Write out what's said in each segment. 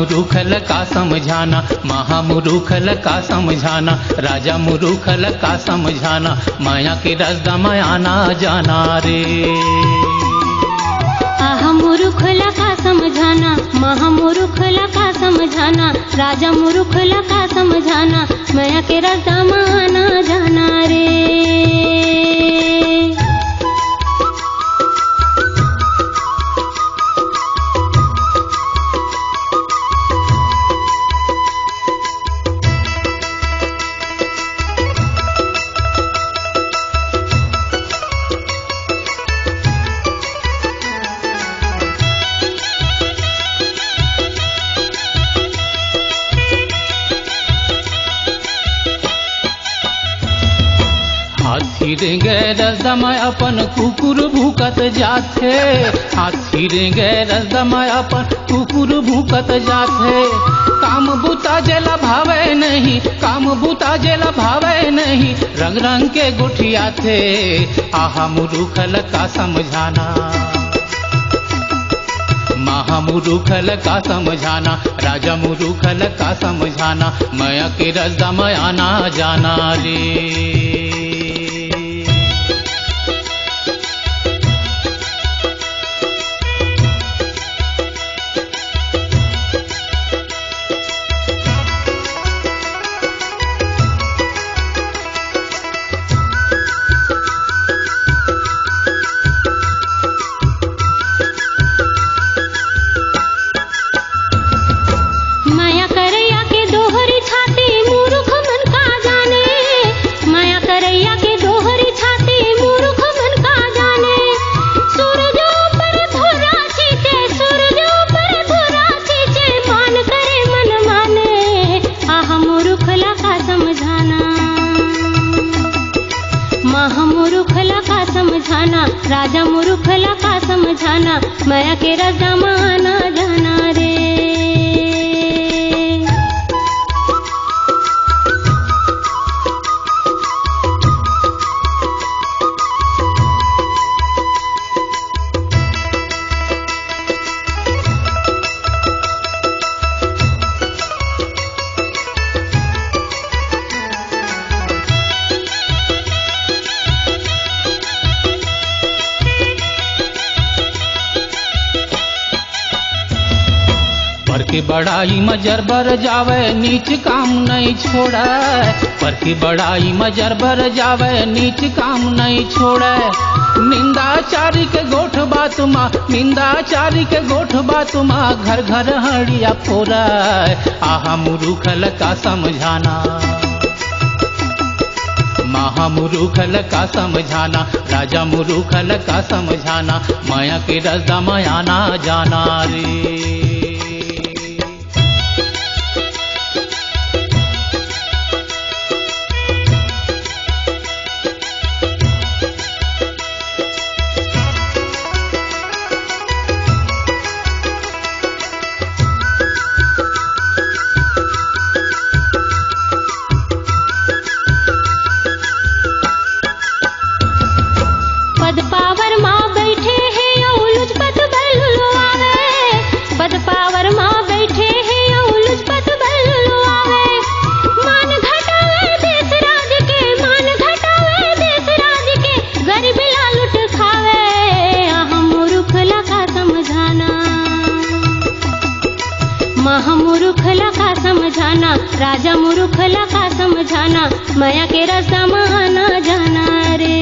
महामुरुखल का समझाना, महामुरुखल का समझाना, राजा मुरुखल का समझाना, माया के रास्ता में आना जाना रे। आहा मुरुखला का समझाना, महामुरुखला का समझाना, राजा मुरुखला का समझाना, माया के रास्ता में आना जाना रे। हाथी रेंगे रास्ता में अपन कुकुर भूकत जाथे, हाथी रेंगे रास्ता में अपन कुकुर भूकत जाथे। काम बूता जेला भावे नहीं, काम बूता जेला भावे नहीं, रंग रंग के गुठिया थे। आहा मुरुखल का समझाना, महामुरुखल का समझाना, राजा मुरुखल का समझाना, माया के रास्ता में आना जाना रे। महामुरुखला का समझाना, राजा मुरुखला का समझाना, माया के रास्ता में आना जाना रे। पर की बड़ाई मजर बर जावे नीच काम नहीं छोड़े, पर की बड़ाई मजर बर जावे नीच काम नहीं छोड़े। निंदाचारी के गोठ बात माँ, निंदाचारी के गोठ बात माँ, घर घर हड़िया फोड़ा। आहा मुरुखल का समझाना, महामुरुखल का समझाना, राजा मुरुखल का समझाना, माया के रास्ता में आना जाना रे। पद पावर माँ बैठे हैं औलुज पद बल्लू आवे, पद पावर माँ बैठे हैं औलुज पद बल्लू आवे। मान घटावे देश राज के, मान घटावे देश राज के, गरीब लालुट खावे। आहा मुरुखला का समझाना, महामुरुखला का समझाना, राजा मुरुखला का समझाना, माया के रास्ता में आना जाना रे।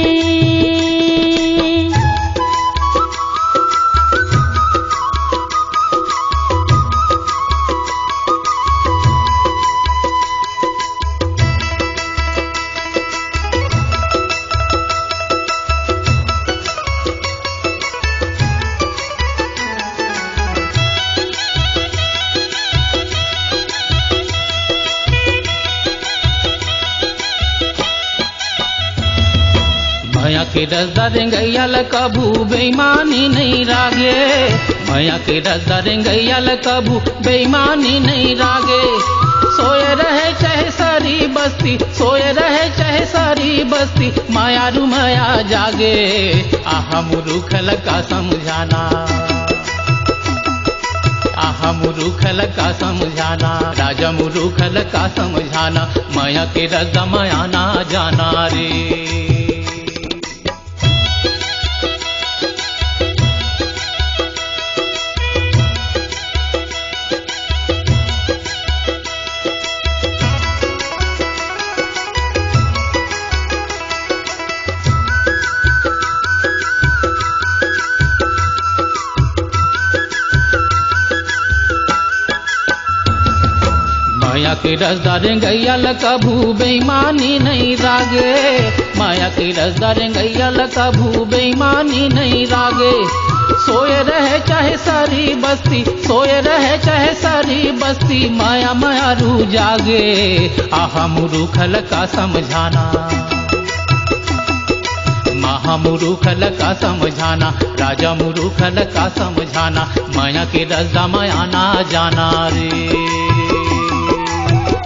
माया के रास्ता रेंगैया कभू बेईमानी नहीं रागे, माया के रास्ता रेंगैया कभू बेईमानी नहीं रागे। सोए रहे चाहे सारी बस्ती, सोए रहे चाहे सारी बस्ती, माया रू माया जागे। आहा मुरुखल का समझाना, आहा आहा मुरुखल का समझाना, राजा मुरुखल का समझाना, माया के रजा माया ना जाना रे। माया के रसदार गैयल कभू बेईमानी नहीं रागे, माया के रसदार गैयल कभू बेईमानी नहीं रागे। सोए रहे चाहे सारी बस्ती, सोए रहे चाहे सारी बस्ती, माया माया रू जागे। आहा मुरुखल का समझाना, महा मुरुखल का समझाना, राजा मुरुखल का समझाना, माया के रजा माया ना जाना रे।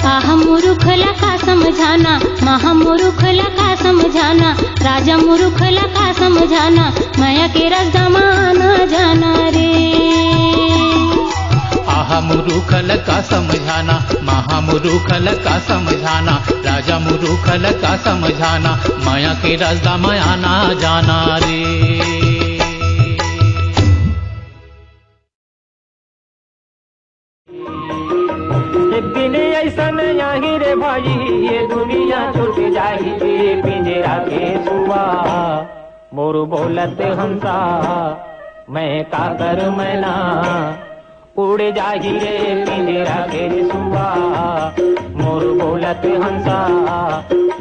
आहा मुरुखला का समझाना, महा मुरुखला का समझाना, राजा मुरुखला का समझाना, माया के रजा माना जाना रे। आहा मुरुखल का समझाना, महा मुरुखल का समझाना, राजा मुरुखल का समझाना, माया के रजा माया ना जाना रे। एक दिन ऐसन यही रे भाई, ये दुनिया छूट जाही रे पिंजरा के सुआ। मोर बोलत हंसा मैं काकर मैना, उड़ जाही रे पिंजरा के सुआ। मोर बोलत हंसा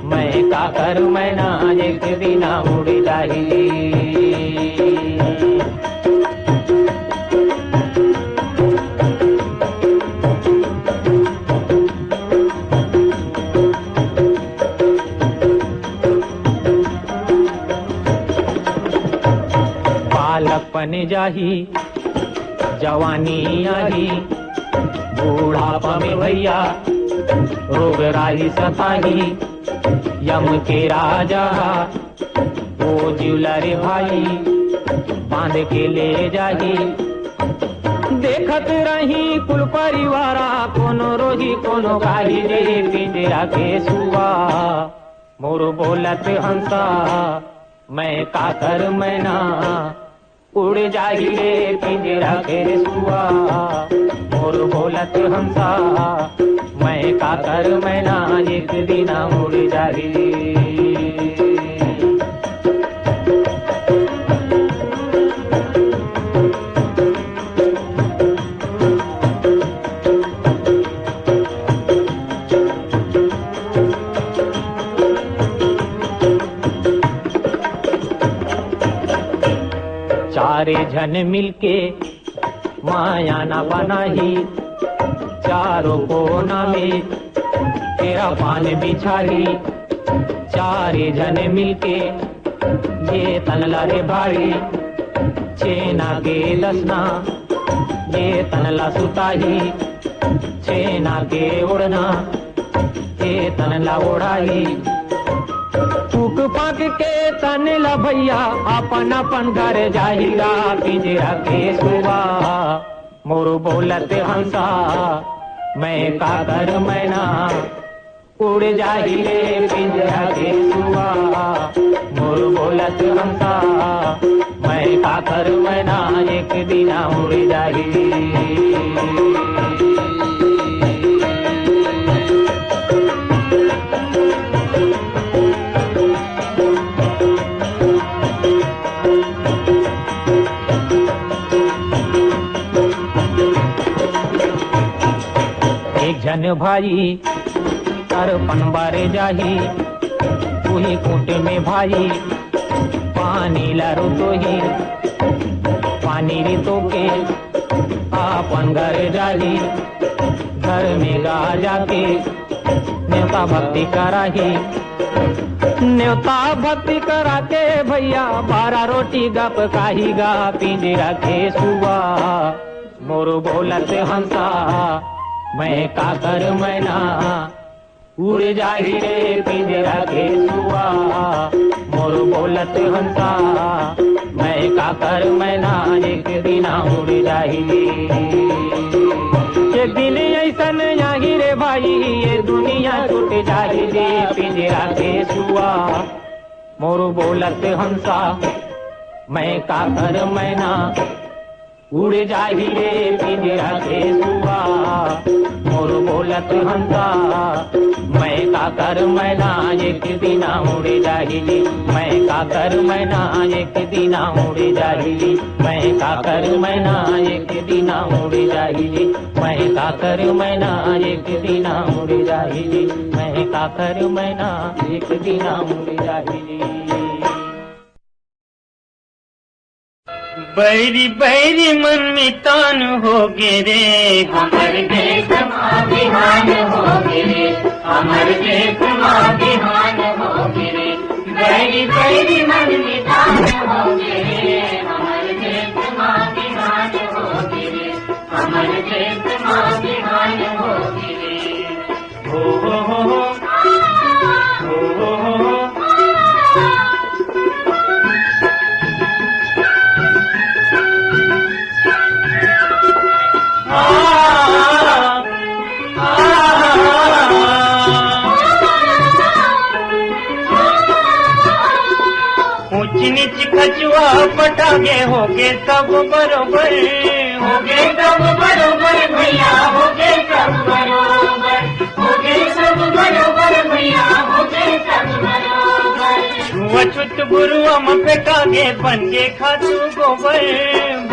मैं काकर मैना, एक दिन उड़ जाही। बालकपन जाही जवानी आही, बूढ़ापा में भैया रोग राही सताही। यम के राजा वो जिउला रे भाई, बांध के ले जाही। देखत रही कुल परिवारा, कोनो रोही कोनो गाही रे पिंजरा के सुआ। मोर बोलत हंसा मैं काकर मैना, उड़ जाही रे पिंजरा के सुआ। मोर बोलत हंसा मैं काकर मैना, एक दिन उड़ जाही। चारे जन मिलके माया ना बनाही, चारों कोना में तेरा पान बिछाही। चारे जन मिलके ये तनला रे भाई, छेना के दसना ये तनला सुताही। छेना के उड़ना ये तनला उड़ाही। फूक फाक के तनला भैया अपन अपन घर जाहिला, पिंजरा के सुआ। मोर बोलत हंसा मैं काकर मैना, उड़ जाही रे पिंजरा के सुआ। मोर बोलत हंसा मैं काकर मैना, एक दिन उड़ जाही। जन भाई तरपन बारे जाही, वही कूट में भाई पानी लारो तो ही। पानी रे तो के आपन घर जाही, घर में गा जाके न्योता भक्ति कराही। न्योता भक्ति करा के भैया 12 रोटी गप काही गा, पिंजरा के सुआ। मोर बोलत हंसा मैं काकर मैना, उड़ जाही रे पिंजरा के सुआ। मोर बोलत हंसा मैं काकर मैना, एक दिन उड़ जाही। भाई ये दुनिया छूट जाही रे पिंजरा के सुआ मोर बोलत हंसा मैं का कर मैना उड़ जाही रे पिंजरा के सुआ मोर बोलत हंसा मैं का कर मैना एक दिना उड़ जाही रे मैं का कर मैना एक दिना उड़ जाही रे मैं का कर मैना एक दिना उड़ जाही रे मैं का कर मैना एक दिना उड़ जाही रे मैं का कर मैना एक दिना उड़ जाही रे बैरी बैरी मन में तान हो गे रे हमर देश बिहान हो गे रे हमर देश बिहान हो गे रे बैरी बैरी मन में तान हो गे रे हमर देश बिहान हो गे रे हमर देश बिहान हो गे रे हो ऊंच नीच खचुआ पटागे होगे सब बरोबर होगे सब बरोबर भैया होगे सब बरोबर होगे सब बरोबर भैया होगे सब बरोबर अछूत बुरुआ में फेंकागे बनगे खातू गोबर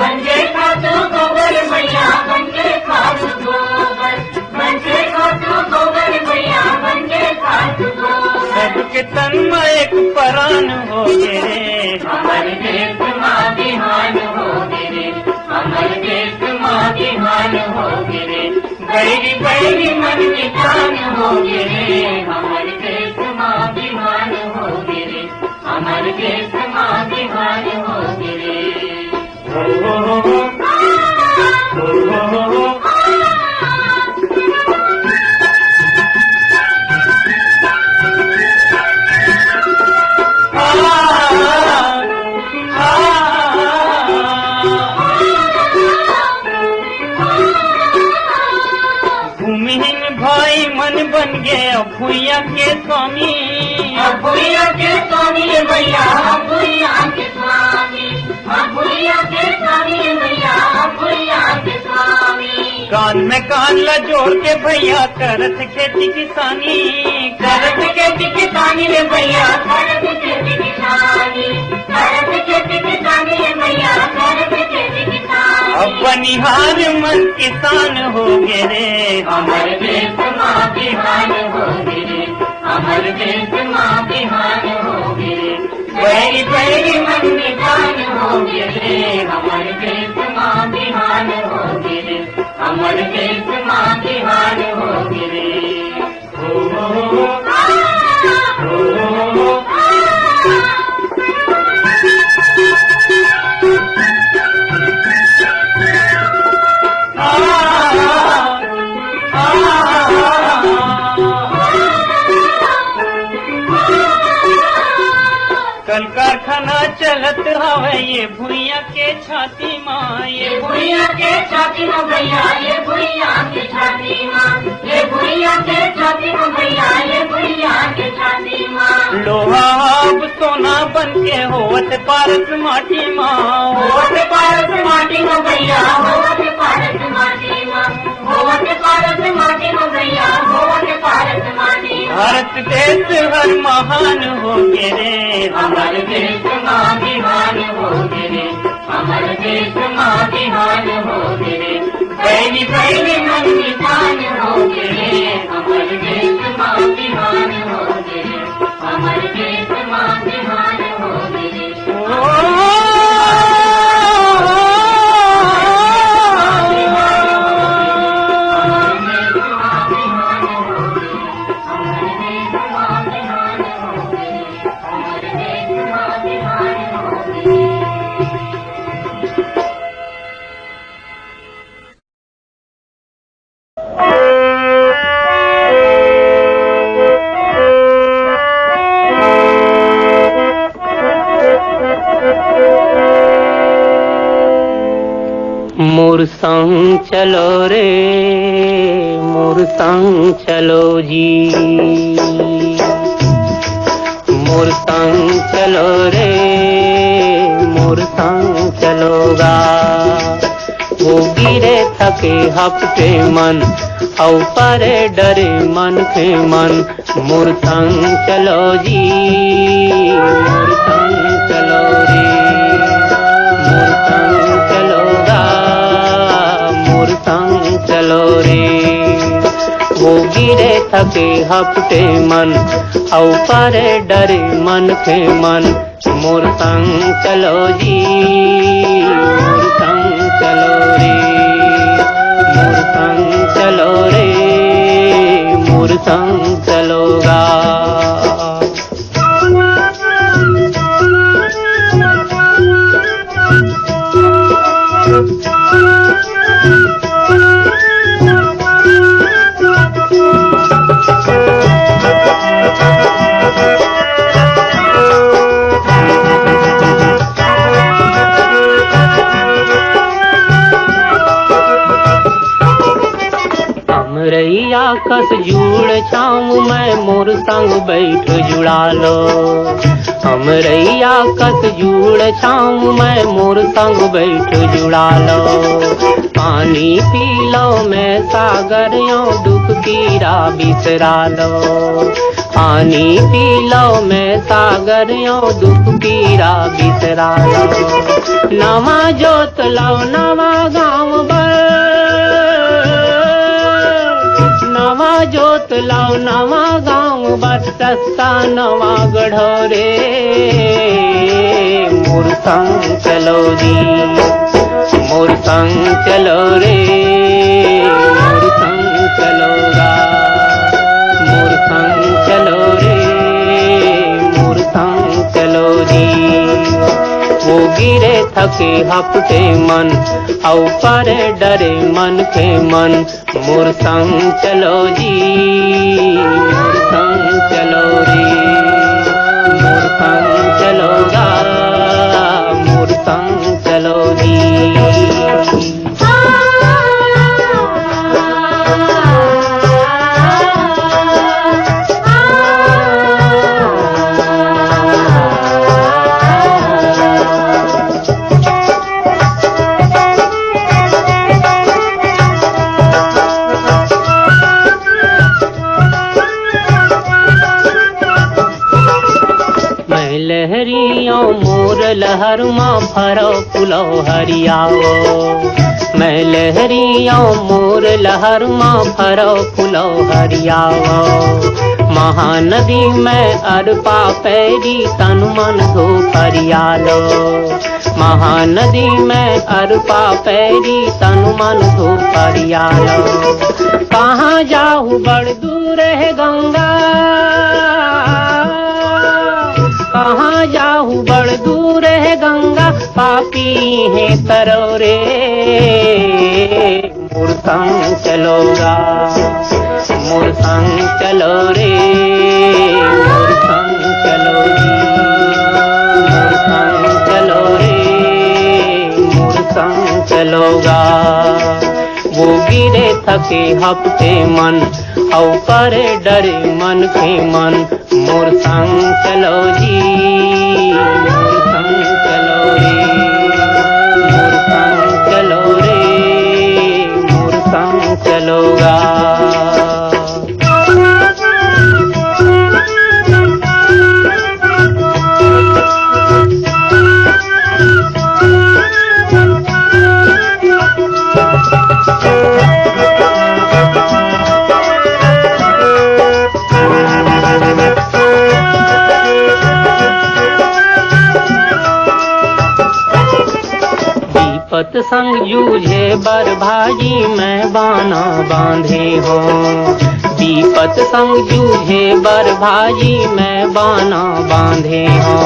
बनगे खातू गोबर भैया बनगे खातू गोबर बनगे खातू गोबर भैया बनगे खातू गोबर सबके तन में एक परान हो गे रे हमर देश माँ बिहान हो गे रे हमर देश माँ बिहान हो गे रे बैरी बैरी मन की तान हो गे रे हमर देश माँ बिहान हो गे रे हमर देश माँ बिहान हो गे रे हो भूमिहीन भाई मन बन गए भूया के स्वामी भूया के स्वामी भैया भूया के स्वामी भूया के स्वामी भैया भूया के स्वामी कान में कान ला जोड़ के भैया करत खेती किसानी करत खेती किसानी रे भैया करत खेती किसानी करत खेती किसानी रे भैया करत खेती किसानी अब बनिहार मन किसान हो गे रे हमर देश माँ बिहान हो गे रे हमर देश माँ बिहान हो गे रे बैरी बैरी मन निधान हो गे रे हमर देश माँ बिहान हो गे रे हमर देश माँ बिहान हो गे रे हो कल कारखाना चलत हवे ये भुइया के छाती माँ ये भुइया के छाती माँ भैया ये भुइया के छाती माँ ये भुइया के छाती माँ भैया ये भुइया के छाती माँ लोहा अब सोना बन के होवत पारस माटी माँ होवत पारस माटी माँ भैया होवत पारस माटी माँ होवत पारस माटी माँ भैया होवत पारस माटी भारत देश हर महान हो गे रे हमर देश माँ बिहान हो गे रे हमर देश माँ बिहान हो गे रे बैरी बैरी मन निशान हो गे रे हमर देश माँ बिहान हो गे रे हमर देश माँ बिहान हो गे रे मोर संग चलो रे, मोर संग चलो जी, मोर संग चलो रे, मोर संग चलोगा। वो गिरे थके हपटे मन, औ परे डरे मन के मन, मोर संग चलो जी, मोर संग चलो रे, मोर संग चलोगा, मोर संग चलो रे। वो गिरे थके हपटे मन, औ परे डरे मन के मन, मोर संग चलो जी, मोर संग चलो रे, मोर संग चलो रे, मोर संग चलोगा। रैया कस जुड़ छाऊं मैं, मोर संग बैठ जुड़ा लो। हम रैया कस जुड़ छाऊं मैं, मोर संग बैठ जुड़ा लो। पानी पी लो मैं सागर यो, दुख पीरा बिसरा लो। पानी पी लो मैं सागर यो, दुख पीरा बिसरा लो। नवा जोत लो नवा गाँव बर, नवा जोत लाओ नवा गाँव बर, रस्ता नवा गढ़ो रे, मोर संग चलो जी, मोर संग चलो रे, मोर संग चलोगा, मोर संग चलो रे, मोर संग चलो जी। वो गिरे थके हपटे मन, औ परे डरे मन के मन, मोर संग चलो जी, मोर संग चलो रे, मोर संग चलोगा, मोर संग चलो जी। लहरियों मोर लहर माँ फरो पुलो हरियाओ, मैं लहरियों मोर लहर माँ फरो पुलो हरियाओ। महानदी में अरपा पैरी तन मन धो परियालो, महानदी में अरपा पैरी तन मन धो परियालो। कहाँ जाऊँ बड़ दूर है गंगा, कहाँ जाऊँ बड़ दूर है गंगा, पापी है तरो रे, मोर संग चलोगा, मोर संग चलो रे, मोर संग चलो रे, मोर संग चलो रे, मोर संग चलोगा। वो गिरे थके हपटे मन, औ परे डरे मन के मन, मोर संग चलो जी, मोर संग चलो रे, मोर संग चलो रे, मोर संग चलोगा। विपत संग जूझे बरभाजी मैं बाना बांधे हो, विपत संग जूझे बरभाजी मैं बाना बांधे हो।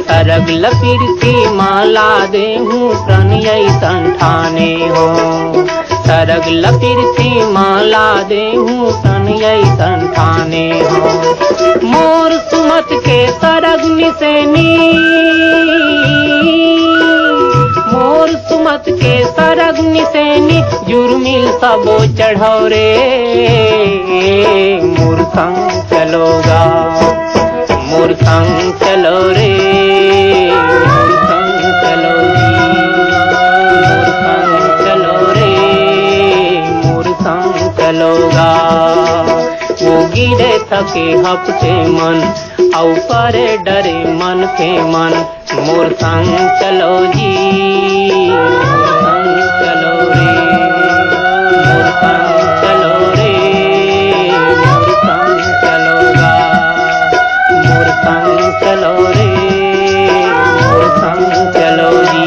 सरग लकीर की माला दे हूँ प्रणय संठाने हो, सरग लकीर की माला दे हूँ प्रणय संठाने हो। मोर सुमत के सरग निसेनी, मोर सुमत के सरग नील सबो चढ़ाओ रे मोर संग चलोगा मोर संग चलो रे मोर संग चलो मोर संग चलो रे मोर संग चलोगा वो गिरे थके हफ्ते मन औ करे डरे मन के मन मोर संग चलो जी मोर संग चलो रे मोर संग चलो रे मोर संग चलोगा मोर संग चलो रे मोर संग चलो जी।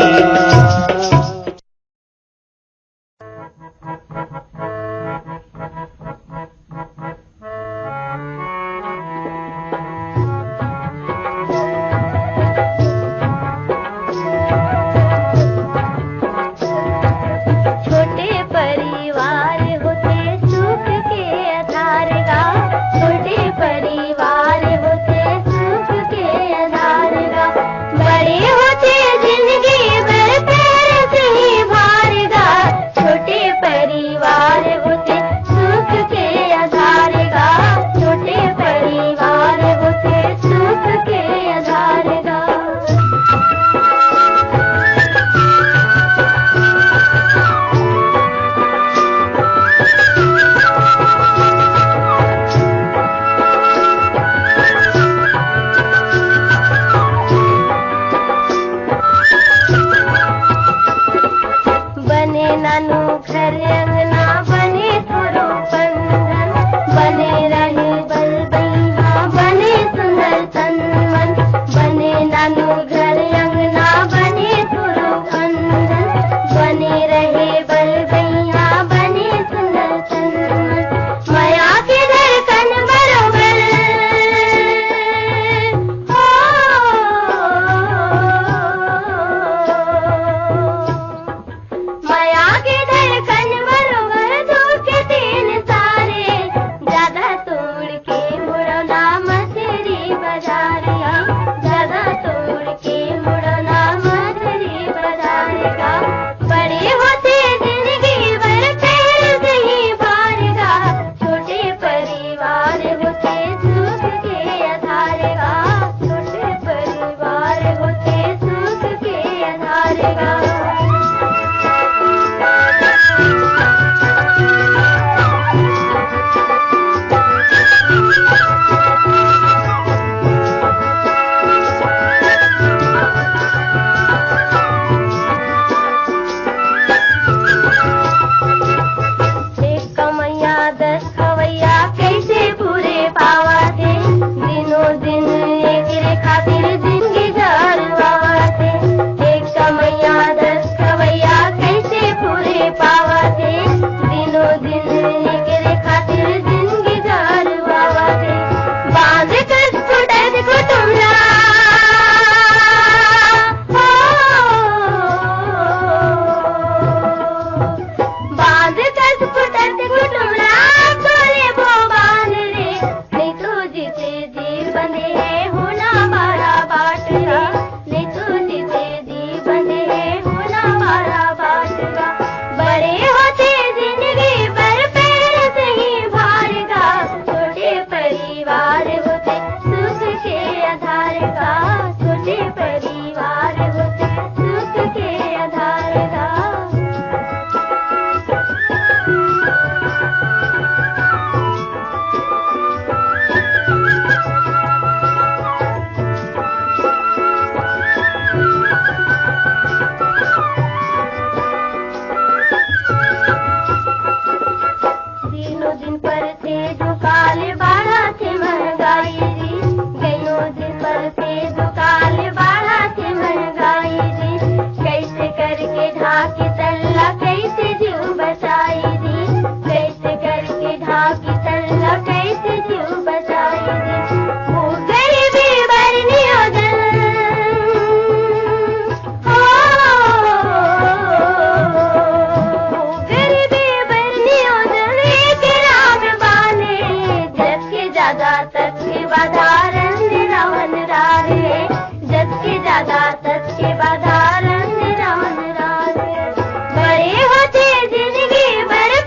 बड़े होते जिंदगी भर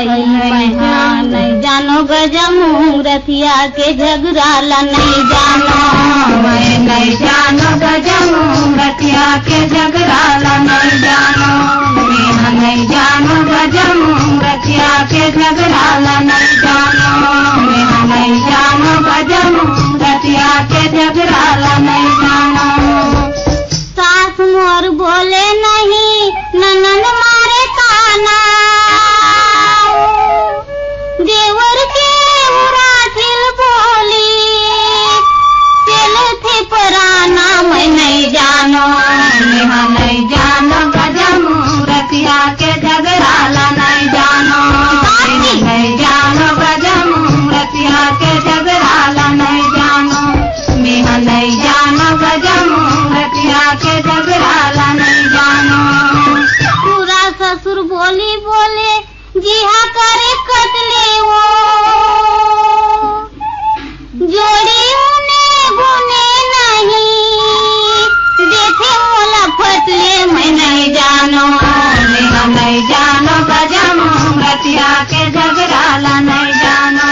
नहीं जानो गजमूरतिया के झगड़ाला नहीं जानो, मैं नहीं जानो गजमूरतिया के झगड़ाला नहीं जानो, मैं नहीं जानो गजमूरतिया के झगड़ाला नहीं जानो, मैं नहीं जानो गजमूरतिया के झगड़ाला नहीं जानो। सास मोर बोले नहीं ननन मारे ताना, देवर के उराठिल बोली चले थे पराना, मैं नहीं जानो, मैं नहीं जानो गजमूरतिया के झगड़ाला नहीं जानो, मैं नहीं जानो गजमूरतिया के झगड़ाला नहीं जानो, मैं नहीं जानो गजमूरतिया के झगड़ाला नहीं जानो। पूरा ससुर बोली बोले जिहा करे कतले वो, जोड़ी उन्हें गुने नहीं देखे मोला फतले, मैं नहीं जानो, मैं नहीं जानो गजमूरतिया के झगड़ाला नहीं जानो,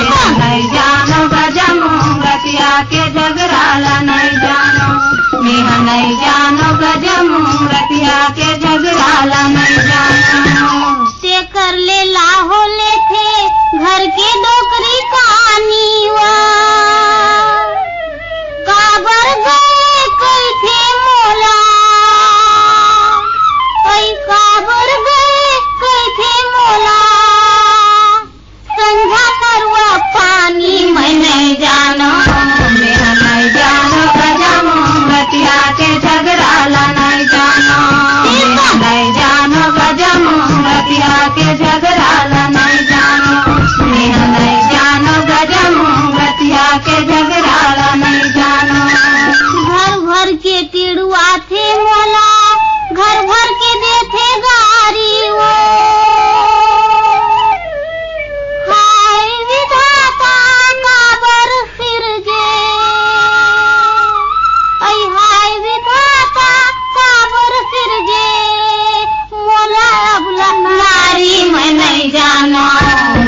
मैं नहीं जानो गजमूरतिया के झगड़ाला नहीं जानो, मैं नहीं जानो गजमूरतिया के झगड़ाला नहीं जानो। ते कर ले लाहो ले थे घर के डोकरी कहानी वा, काबर गए कई थे मोला, कई काबर गए कई थे मोला, संझा करवा पानी, मैं नहीं जानो, मैं नहीं जानो गजमूरतिया के झगड़ाला नहीं जानो, मैं नहीं जानो गजमूरतिया के झगड़ाला नहीं जानो, मैं नहीं जानो गजमूरतिया के झगड़ाला नहीं जानो। घर भर के तिड़ुआ थे मोला, घर भर के देथे गारी वो, हाय विधाता काबर सिरजे, ऐ हाय विधाता काबर सिरजे मोला अबला नारी, मैं नहीं जानो,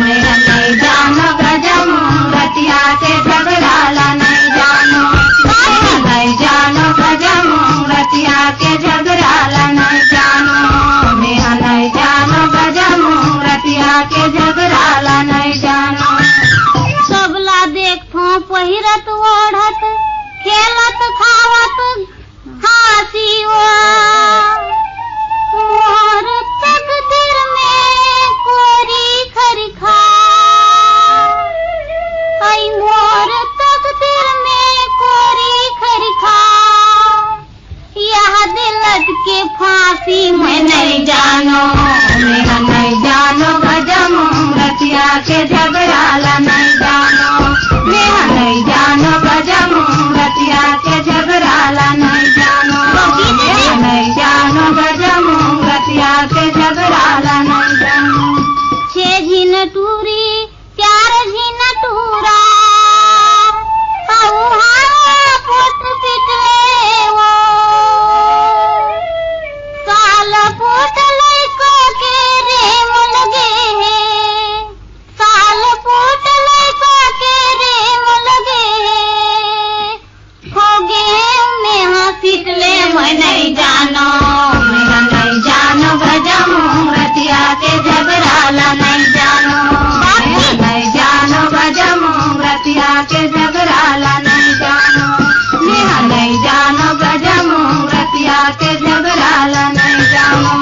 मैं नहीं जानो गजमूरतिया के झगड़ाला नहीं जानो, मैं नहीं जानो गजमूरतिया के झगड़ाला नहीं जानो, मैं नहीं जानो गजमूरतिया के झगड़ाला नहीं जानो। सबला देखो पहिरत ओढ़त खेलत खावत हासी मोर तकदीर में कोरी खरिखा, आई मोर तकदीर में कोरी खरिखा, यह दिलत के फांसी, मैं नहीं जानो, मैं नहीं जानो गजमूरतिया के झगड़ाला नहीं जानो, मैं नहीं जानो गजमूरतिया के झगड़ाला नहीं जानो, मैं नहीं जानो गजमूरतिया के झगड़ाला नहीं जानो। 6 झीन टूरी 4 झीन टूरा, पुत पिटले वो, साल पुट लैको के रेम लगे है, साल पुट लैको के रेम लगे है, हो गए में हाँ पिटले, मैं नहीं जानो, मैं नहीं जानो गजमूरतिया के झगड़ाला नहीं जानो, मैं नहीं जानो गजमूरतिया के झगड़ाला नहीं जानो, मैं नहीं जानो गजमूरतिया के झगड़ाला नहीं जानो।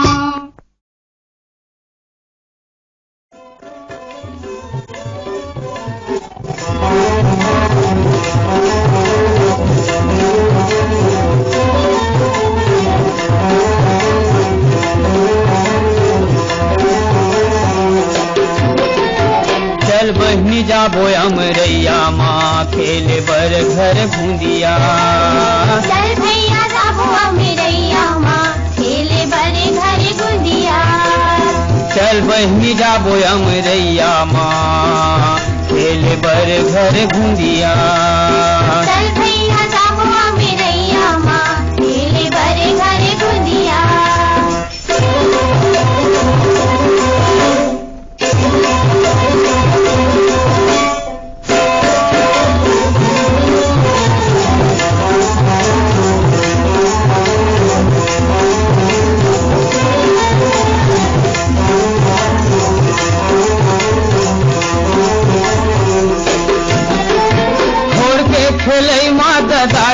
चल बहनी जाबो अमरैया माँ खेले बर घर भूंदिया, चल भैया जाबो अमरैया माँ खेले बरे घर गुंदिया, चल बहनी जाबो अमरैया माँ खेले बर घर भूंदिया, चल भैया जाबो अमरैया माँ खेले बरे घर गुंदिया।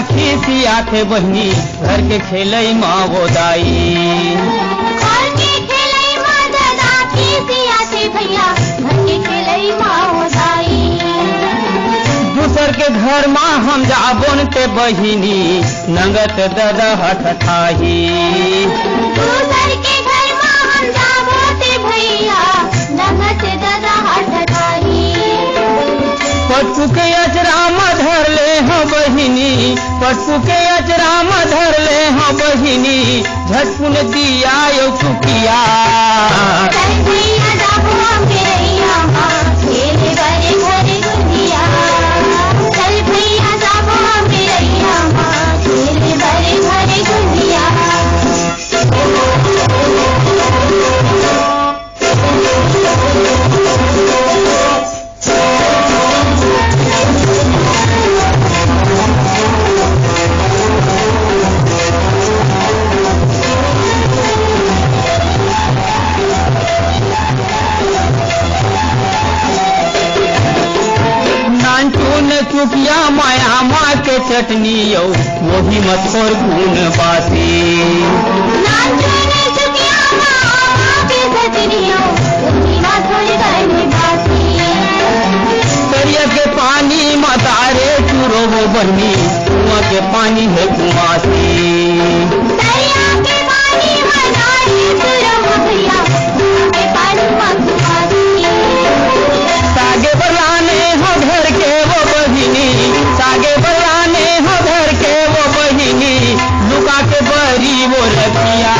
खीसिया थे बहनी घर के खेलई माँ वो दाई। घर के खेलई माँ दादा खीसिया थे भैया घर के खेलई माँ वो दाई। दूसर के घर माँ हम जाबोन ते बहिनी नंगत दादा हठ थाही। दूसर के घर माँ हम जाबो ते भैया नंगत दादा हठ थाही। पटू के अजराम धर ले हाँ बहिनी, पटू के अजराम धर ले हाँ बहिनी, झटपुन दिया यो चुकिया। चल भैया जाबो हम गेरैया माँ खेले बड़े घरे गुंजिया। चल भैया जाबो हम गेरैया माँ खेले बड़े घरे गुंजिया। चुकिया माया माँ के चटनी यो वो भी मथोर गुण बासी। दरिया के पानी मतारे चूरो वो बनी कुआं के पानी है कुआसी। दरिया के पानी मतारे चूरो वो भैया कुआं के पानी कुआसी। सागे बलाने हो घर के वो बहिनी, सागे बलाने हो घर के वो बहिनी, लुका के बरी वो रखिया।